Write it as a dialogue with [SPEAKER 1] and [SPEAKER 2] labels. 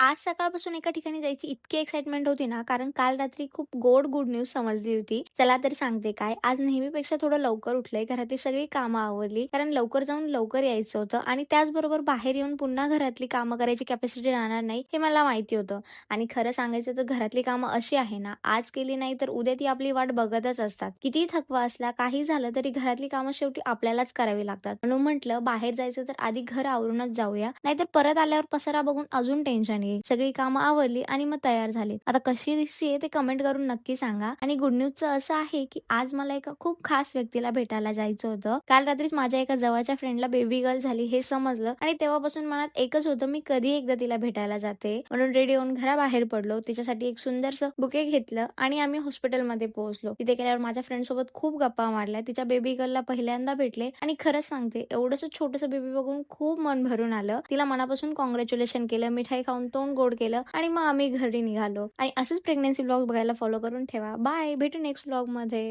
[SPEAKER 1] आज सकाळपासून एका ठिकाणी जायची इतकी एक्साइटमेंट होती ना, कारण काल रात्री खूप गुड न्यूज समजली होती. चला तर सांगते काय. आज नेहमीपेक्षा थोडं लवकर उठले. घरातली सगळी कामं आवरली. कारण लवकर जाऊन लवकर यायचं होतं आणि त्याचबरोबर बाहेर येऊन पुन्हा घरातली कामं करायची कॅपॅसिटी राहणार नाही, हे मला माहिती होतं. आणि खरं सांगायचं तर घरातली कामं अशी आहे ना, आज केली नाही तर उद्या ती आपली वाट बघतच असतात. कितीही थकवा असला, काही झालं तरी घरातली कामं शेवटी आपल्यालाच करावी लागतात. म्हणून म्हटलं बाहेर जायचं तर आधी घर आवरूनच जाऊया. नाहीतर परत आल्यावर पसारा बघून अजून टेन्शन येईल. सगळी कामं आवरली आणि मग तयार झाले. आता कशी दिसतीये ते कमेंट करून नक्की सांगा. आणि गुड न्यूजचं असं आहे, की आज मला एका खूप खास व्यक्तीला भेटायला जायचं होतं. काल रात्रीच माझ्या एका जवळच्या फ्रेंडला बेबी गर्ल झाली हे समजलं आणि तेव्हापासून मनात एकच होतं, मी कधी एकदा तिला भेटायला जाते. म्हणून रेडी होऊन घराबाहेर पडलो. तिच्यासाठी एक सुंदरसं बुके घेतलं आणि आम्ही हॉस्पिटलमध्ये पोहोचलो. तिथे गेल्यावर माझ्या फ्रेंड सोबत खूप गप्पा मारल्या. तिच्या बेबी गर्लला पहिल्यांदा भेटले आणि खरंच सांगते एवढंसं छोटंसं बेबी बघून खूप मन भरून आलं. तिला मनापासून कॉंग्रॅच्युलेशन केलं, मिठाई खाऊन तोंड गोड केलं आणि मग आम्ही घरी निघालो. आणि असंच प्रेग्नन्सी व्लॉग बघायला फॉलो करून ठेवा. बाय. भेटू नेक्स्ट व्लॉगमध्ये.